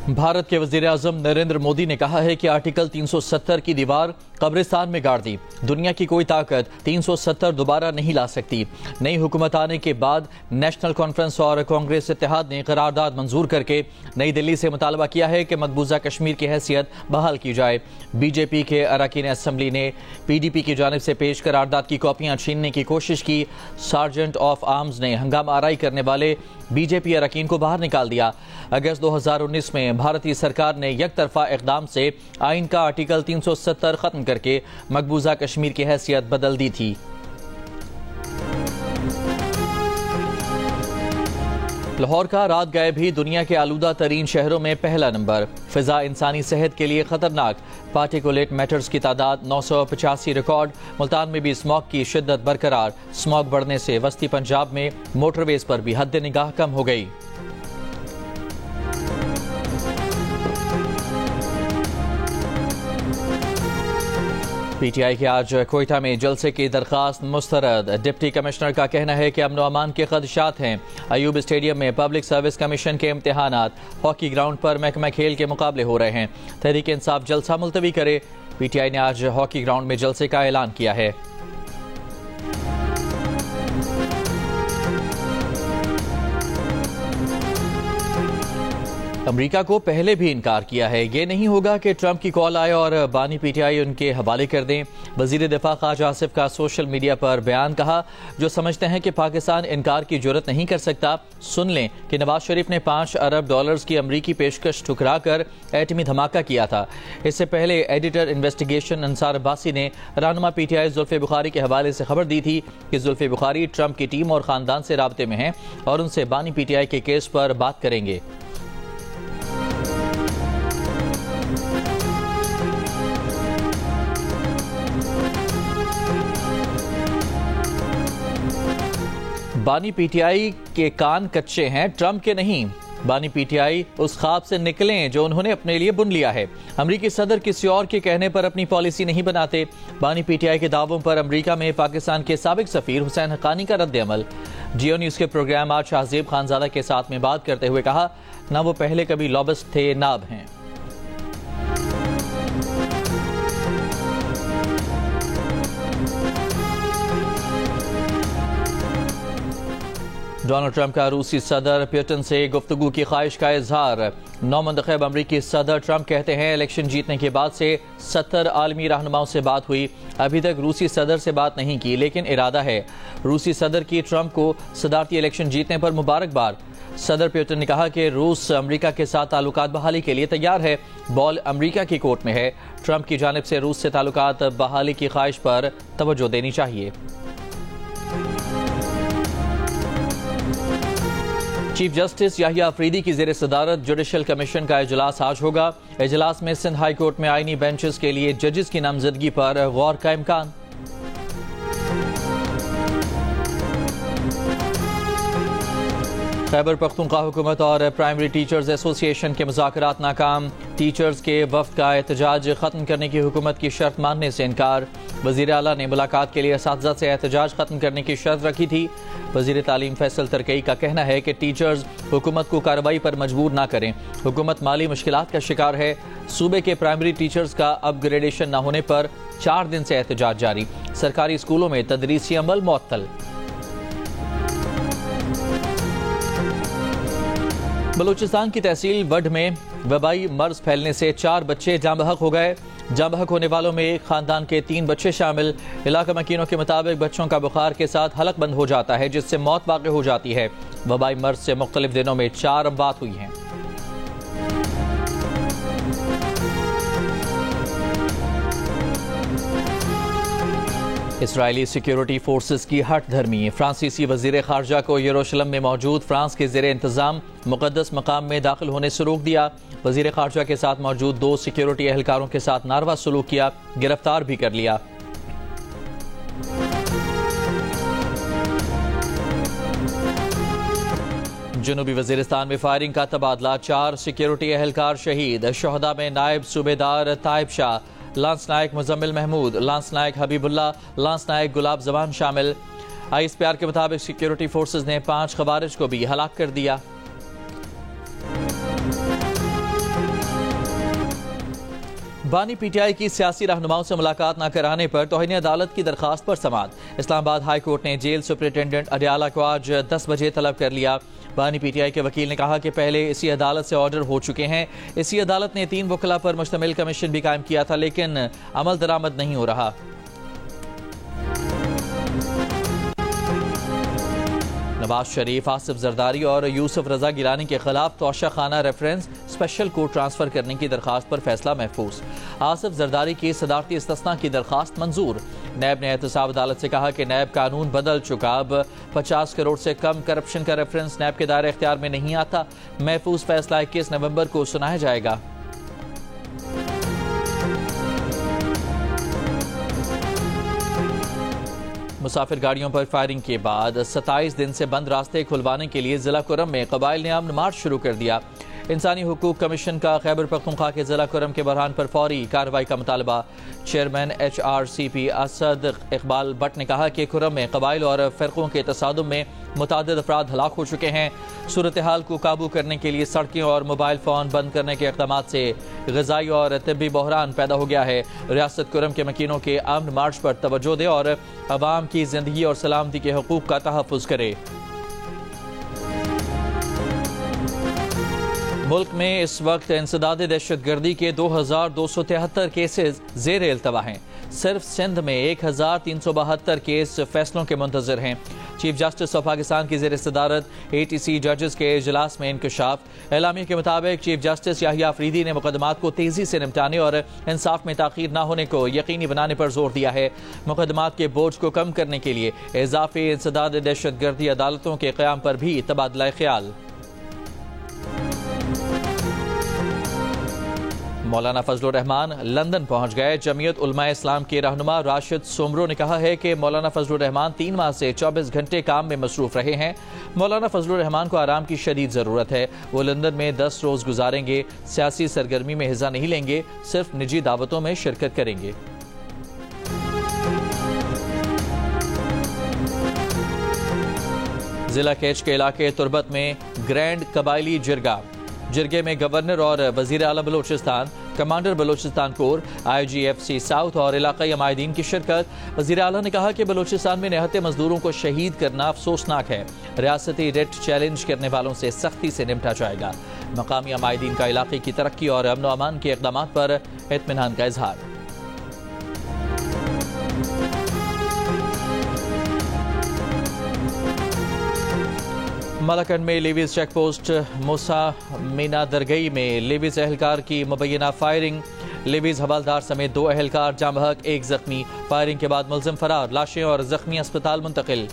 بھارت کے وزیر اعظم نریندر مودی نے کہا ہے کہ آرٹیکل 370 کی دیوار قبرستان میں گاڑ دی۔ دنیا کی کوئی طاقت 370 دوبارہ نہیں لا سکتی۔ نئی حکومت آنے کے بعد نیشنل کانفرنس اور کانگریس اتحاد نے قرارداد منظور کر کے نئی دلی سے مطالبہ کیا ہے کہ مقبوضہ کشمیر کی حیثیت بحال کی جائے۔ بی جے پی کے اراکین اسمبلی نے پی ڈی پی کی جانب سے پیش قرارداد کی کاپیاں چھیننے کی کوشش کی۔ سارجنٹ آف آرمز نے ہنگامہ آرائی کرنے والے بی جے پی اراکین کو باہر نکال دیا۔ اگست 2019 میں بھارتی سرکار نے یک طرفہ اقدام سے آئین کا آرٹیکل 370 ختم کر کے مقبوضہ کشمیر کی حیثیت بدل دی تھی۔ لاہور کا رات گئے بھی دنیا کے آلودہ ترین شہروں میں پہلا نمبر۔ فضا انسانی صحت کے لیے خطرناک، پارٹیکولیٹ میٹرز کی تعداد 985 ریکارڈ۔ ملتان میں بھی اسموگ کی شدت برقرار۔ اسموگ بڑھنے سے وسطی پنجاب میں موٹر ویز پر بھی حد نگاہ کم ہو گئی۔ پی ٹی آئی کے آج کوئٹہ میں جلسے کی درخواست مسترد۔ ڈپٹی کمشنر کا کہنا ہے کہ امن و امان کے خدشات ہیں۔ ایوب اسٹیڈیم میں پبلک سروس کمیشن کے امتحانات۔ ہاکی گراؤنڈ پر محکمہ کھیل کے مقابلے ہو رہے ہیں۔ تحریک انصاف جلسہ ملتوی کرے۔ پی ٹی آئی نے آج ہاکی گراؤنڈ میں جلسے کا اعلان کیا ہے۔ امریکہ کو پہلے بھی انکار کیا ہے۔ یہ نہیں ہوگا کہ ٹرمپ کی کال آئے اور بانی پی ٹی آئی ان کے حوالے کر دیں۔ وزیر دفاع خواجہ آصف کا سوشل میڈیا پر بیان، کہا جو سمجھتے ہیں کہ پاکستان انکار کی جرات نہیں کر سکتا، سن لیں کہ نواز شریف نے $5 ارب کی امریکی پیشکش ٹھکرا کر ایٹمی دھماکہ کیا تھا۔ اس سے پہلے ایڈیٹر انویسٹیگیشن انصار عباسی نے رہنما P T I Zulfi Bukhari کے حوالے سے خبر دی تھی کہ زلفی بخاری ٹرمپ کی ٹیم اور خاندان سے رابطے میں ہیں اور ان سے بانی پی ٹی آئی کے کیس پر بات کریں گے۔ بانی پی ٹی آئی کے کان کچے ہیں، ٹرمپ کے نہیں۔ بانی پی ٹی آئی اس خواب سے نکلیں جو انہوں نے اپنے لیے بن لیا ہے۔ امریکی صدر کسی اور کے کہنے پر اپنی پالیسی نہیں بناتے۔ بانی پی ٹی آئی کے دعووں پر امریکہ میں پاکستان کے سابق سفیر حسین حقانی کا رد عمل۔ جیو نیوز کے پروگرام آج شہزیب خانزادہ کے ساتھ میں بات کرتے ہوئے کہا، نہ وہ پہلے کبھی لابسٹ تھے نہ اب ہیں۔ ڈونلڈ ٹرمپ کا روسی صدر پیوٹن سے گفتگو کی خواہش کا اظہار۔ نو منتخب امریکی صدر ٹرمپ کہتے ہیں الیکشن جیتنے کے بعد سے 70 عالمی رہنماؤں سے بات ہوئی، ابھی تک روسی صدر سے بات نہیں کی لیکن ارادہ ہے۔ روسی صدر کی ٹرمپ کو صدارتی الیکشن جیتنے پر مبارکباد۔ صدر پیوٹن نے کہا کہ روس امریکہ کے ساتھ تعلقات بحالی کے لیے تیار ہے، بال امریکہ کی کورٹ میں ہے۔ ٹرمپ کی جانب سے روس سے تعلقات بحالی کی خواہش پر توجہ دینی چاہیے۔ چیف جسٹس یحییٰ آفریدی کی زیر صدارت جوڈیشل کمیشن کا اجلاس آج ہوگا۔ اجلاس میں سندھ ہائی کورٹ میں آئینی بینچز کے لیے ججز کی نامزدگی پر غور کا امکان۔ خیبر پختونخوا حکومت اور پرائمری ٹیچرز ایسوسی ایشن کے مذاکرات ناکام۔ ٹیچرز کے وفد کا احتجاج ختم کرنے کی حکومت کی شرط ماننے سے انکار۔ وزیر اعلیٰ نے ملاقات کے لیے اساتذہ سے احتجاج ختم کرنے کی شرط رکھی تھی۔ وزیر تعلیم فیصل ترکئی کا کہنا ہے کہ ٹیچرز حکومت کو کارروائی پر مجبور نہ کریں، حکومت مالی مشکلات کا شکار ہے۔ صوبے کے پرائمری ٹیچرز کا اپ گریڈیشن نہ ہونے پر 4 دن سے احتجاج جاری۔ سرکاری اسکولوں میں تدریسی عمل معطل۔ بلوچستان کی تحصیل وڈ میں وبائی مرض پھیلنے سے 4 بچے جاں بحق ہو گئے۔ جاں بحق ہونے والوں میں ایک خاندان کے 3 بچے شامل۔ علاقہ مکینوں کے مطابق بچوں کا بخار کے ساتھ حلق بند ہو جاتا ہے جس سے موت واقع ہو جاتی ہے۔ وبائی مرض سے مختلف دنوں میں 4 اموات ہوئی ہیں۔ اسرائیلی سیکیورٹی فورسز کی ہٹ دھرمی۔ فرانسیسی وزیر خارجہ کو یروشلم میں موجود فرانس کے زیر انتظام مقدس مقام میں داخل ہونے سے روک دیا۔ وزیر خارجہ کے ساتھ موجود 2 سیکیورٹی اہلکاروں کے ساتھ ناروا سلوک کیا، گرفتار بھی کر لیا۔ جنوبی وزیرستان میں فائرنگ کا تبادلہ، 4 سیکیورٹی اہلکار شہید۔ شہداء میں نائب صوبیدار طائب شاہ، لانس نائک مزمل محمود، لانس نائک حبیب اللہ، لانس نائک گلاب زبان شامل۔ آئی ایس پی آر کے مطابق سیکیورٹی فورسز نے 5 خوارج کو بھی ہلاک کر دیا۔ بانی پی ٹی آئی کی سیاسی رہنماؤں سے ملاقات نہ کرانے پر توہین عدالت کی درخواست پر سماعت۔ اسلام آباد ہائی کورٹ نے جیل سپرنٹینڈنٹ اڈیالہ کو آج 10 بجے طلب کر لیا۔ بانی پی ٹی آئی کے وکیل نے کہا کہ پہلے اسی عدالت سے آرڈر ہو چکے ہیں۔ اسی عدالت نے 3 وکلاء پر مشتمل کمیشن بھی قائم کیا تھا، لیکن عمل درآمد نہیں ہو رہا۔ نواز شریف، آصف زرداری اور یوسف رضا گیلانی کے خلاف توشہ خانہ ریفرنس اسپیشل کورٹ ٹرانسفر کرنے کی درخواست پر فیصلہ محفوظ۔ آصف زرداری کی صدارتی استثناء کی درخواست منظور۔ نیب نے احتساب عدالت سے کہا کہ نیب قانون بدل چکا، اب 50 کروڑ سے کم کرپشن کا ریفرنس نیب کے دائرہ اختیار میں نہیں آتا۔ محفوظ فیصلہ 21 نومبر کو سنایا جائے گا۔ مسافر گاڑیوں پر فائرنگ کے بعد 27 دن سے بند راستے کھلوانے کے لیے ضلع کرم میں قبائل نے امن مارچ شروع کر دیا۔ انسانی حقوق کمیشن کا خیبر پختونخوا کے ضلع کرم کے بحران پر فوری کارروائی کا مطالبہ۔ Chairman HRCP Asad Iqbal but نے کہا کہ کرم میں قبائل اور فرقوں کے تصادم میں متعدد افراد ہلاک ہو چکے ہیں۔ صورتحال کو قابو کرنے کے لیے سڑکیں اور موبائل فون بند کرنے کے اقدامات سے غذائی اور طبی بحران پیدا ہو گیا ہے۔ ریاست کرم کے مکینوں کے امن مارچ پر توجہ دے اور عوام کی زندگی اور سلامتی کے حقوق کا تحفظ کرے۔ ملک میں اس وقت انسداد دہشت گردی کے 2273 کیسز زیر التوا ہیں۔ صرف سندھ میں 1372 کیس فیصلوں کے منتظر ہیں۔ چیف جسٹس آف پاکستان کی زیر صدارت ATC ججز کے اجلاس میں انکشاف۔ اعلامیہ کے مطابق چیف جسٹس یحییٰ آفریدی نے مقدمات کو تیزی سے نمٹانے اور انصاف میں تاخیر نہ ہونے کو یقینی بنانے پر زور دیا ہے۔ مقدمات کے بوجھ کو کم کرنے کے لیے اضافی انسداد دہشت گردی عدالتوں کے قیام پر بھی تبادلہ خیال۔ مولانا فضل الرحمان لندن پہنچ گئے۔ جمعیت علماء اسلام کے رہنما راشد سومرو نے کہا ہے کہ مولانا فضل الرحمان 3 ماہ سے 24 گھنٹے کام میں مصروف رہے ہیں۔ مولانا فضل الرحمان کو آرام کی شدید ضرورت ہے۔ وہ لندن میں 10 روز گزاریں گے۔ سیاسی سرگرمی میں حصہ نہیں لیں گے، صرف نجی دعوتوں میں شرکت کریں گے۔ ضلع کیچ کے علاقے تربت میں گرینڈ قبائلی جرگہ۔ جرگے میں گورنر اور وزیر اعلیٰ بلوچستان، کمانڈر بلوچستان کور، IGFC ساؤتھ اور علاقائی عمائدین کی شرکت۔ وزیر اعلیٰ نے کہا کہ بلوچستان میں نہتے مزدوروں کو شہید کرنا افسوسناک ہے۔ ریاستی ریٹ چیلنج کرنے والوں سے سختی سے نمٹا جائے گا۔ مقامی عمائدین کا علاقے کی ترقی اور امن و امان کے اقدامات پر اطمینان کا اظہار۔ ملاکنڈ میں لیویز چیک پوسٹ موسا مینا درگئی میں لیویز اہلکار کی مبینہ فائرنگ۔ لیویز حوالدار سمیت 2 اہلکار جاں بحق، 1 زخمی۔ فائرنگ کے بعد ملزم فرار، لاشیں اور زخمی اسپتال منتقل۔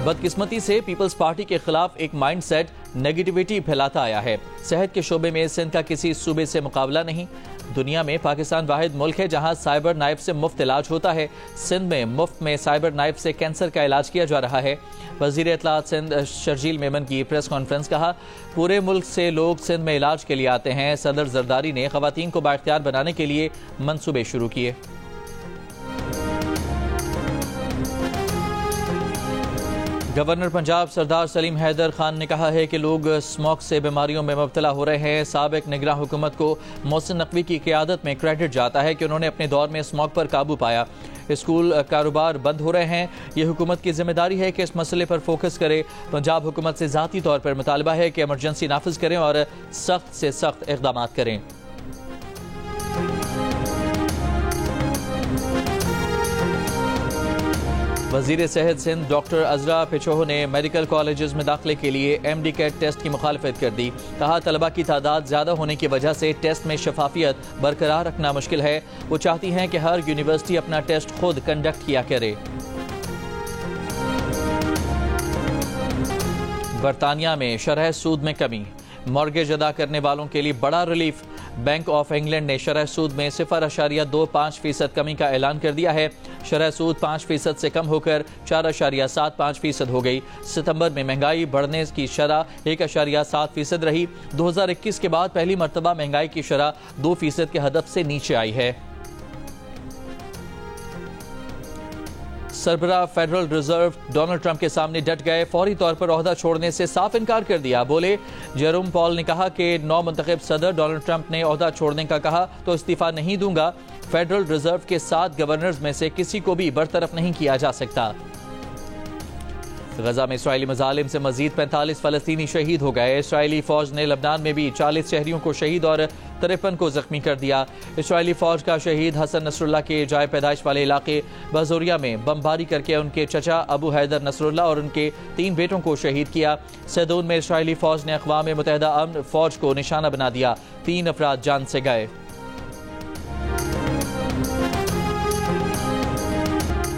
بدقسمتی سے پیپلز پارٹی کے خلاف ایک مائنڈ سیٹ نیگیٹیوٹی پھیلاتا آیا ہے۔ صحت کے شعبے میں سندھ کا کسی صوبے سے مقابلہ نہیں۔ دنیا میں پاکستان واحد ملک ہے جہاں سائبر نائف سے مفت علاج ہوتا ہے۔ سندھ میں مفت میں سائبر نائف سے کینسر کا علاج کیا جا رہا ہے۔ وزیر اطلاعات سندھ شرجیل میمن کی پریس کانفرنس، کہا پورے ملک سے لوگ سندھ میں علاج کے لیے آتے ہیں۔ صدر زرداری نے خواتین کو بااختیار بنانے کے لیے منصوبے شروع کیے۔ گورنر پنجاب سردار سلیم حیدر خان نے کہا ہے کہ لوگ اسموک سے بیماریوں میں مبتلا ہو رہے ہیں۔ سابق نگراں حکومت کو محسن نقوی کی قیادت میں کریڈٹ جاتا ہے کہ انہوں نے اپنے دور میں اسموک پر قابو پایا۔ اسکول کاروبار بند ہو رہے ہیں۔ یہ حکومت کی ذمہ داری ہے کہ اس مسئلے پر فوکس کرے۔ پنجاب حکومت سے ذاتی طور پر مطالبہ ہے کہ ایمرجنسی نافذ کریں اور سخت سے سخت اقدامات کریں۔ وزیر صحت سندھ ڈاکٹر عزرا پچوہو نے میڈیکل کالجز میں داخلے کے لیے MD کیٹ ٹیسٹ کی مخالفت کر دی۔ کہا طلبہ کی تعداد زیادہ ہونے کی وجہ سے ٹیسٹ میں شفافیت برقرار رکھنا مشکل ہے۔ وہ چاہتی ہیں کہ ہر یونیورسٹی اپنا ٹیسٹ خود کنڈکٹ کیا کرے۔ برطانیہ میں شرح سود میں کمی، مارگیج ادا کرنے والوں کے لیے بڑا ریلیف۔ بینک آف انگلینڈ نے شرح سود میں 0.25% کمی کا اعلان کر دیا ہے۔ شرح سود 5% سے کم ہو کر 4.75% ہو گئی۔ ستمبر میں مہنگائی بڑھنے کی شرح 1.7% رہی۔ 2021 کے بعد پہلی مرتبہ مہنگائی کی شرح 2% کے ہدف سے نیچے آئی ہے۔ سربراہ فیڈرل ریزرو ڈونلڈ ٹرمپ کے سامنے ڈٹ گئے، فوری طور پر عہدہ چھوڑنے سے صاف انکار کر دیا۔ بولے جیروم پال نے کہا کہ نو منتخب صدر ڈونلڈ ٹرمپ نے عہدہ چھوڑنے کا کہا تو استعفیٰ نہیں دوں گا۔ فیڈرل ریزرو کے 7 گورنرز میں سے کسی کو بھی برطرف نہیں کیا جا سکتا۔ غزہ میں اسرائیلی مظالم سے مزید 45 فلسطینی شہید ہو گئے۔ اسرائیلی فوج نے لبنان میں بھی 40 شہریوں کو شہید اور 53 کو زخمی کر دیا۔ اسرائیلی فوج کا شہید حسن نصر اللہ کے جائے پیدائش والے علاقے بازوریا میں بمباری کر کے ان کے چچا ابو حیدر نصر اللہ اور ان کے 3 بیٹوں کو شہید کیا۔ سیدون میں اسرائیلی فوج نے اقوام متحدہ امن فوج کو نشانہ بنا دیا، 3 افراد جان سے گئے۔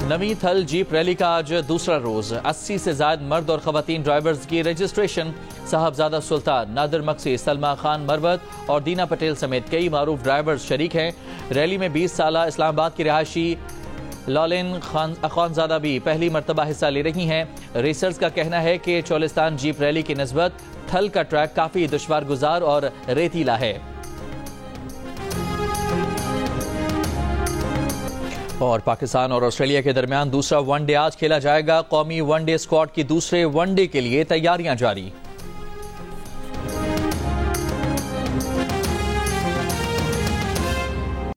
نویں تھل جیپ ریلی کا آج دوسرا روز، 80 سے زائد مرد اور خواتین ڈرائیورز کی رجسٹریشن۔ صاحبزادہ سلطان، نادر مکسی، سلما خان مروت اور دینا پٹیل سمیت کئی معروف ڈرائیورز شریک ہیں۔ ریلی میں 20 سالہ اسلام آباد کی رہائشی لالین اخوانزادہ بھی پہلی مرتبہ حصہ لے رہی ہیں۔ ریسرز کا کہنا ہے کہ چولستان جیپ ریلی کی نسبت تھل کا ٹریک کافی دشوار گزار اور ریتیلا ہے۔ اور پاکستان اور آسٹریلیا کے درمیان دوسرا ون ڈے آج کھیلا جائے گا۔ قومی ون ڈے اسکواڈ کی دوسرے ون ڈے کے لیے تیاریاں جاری۔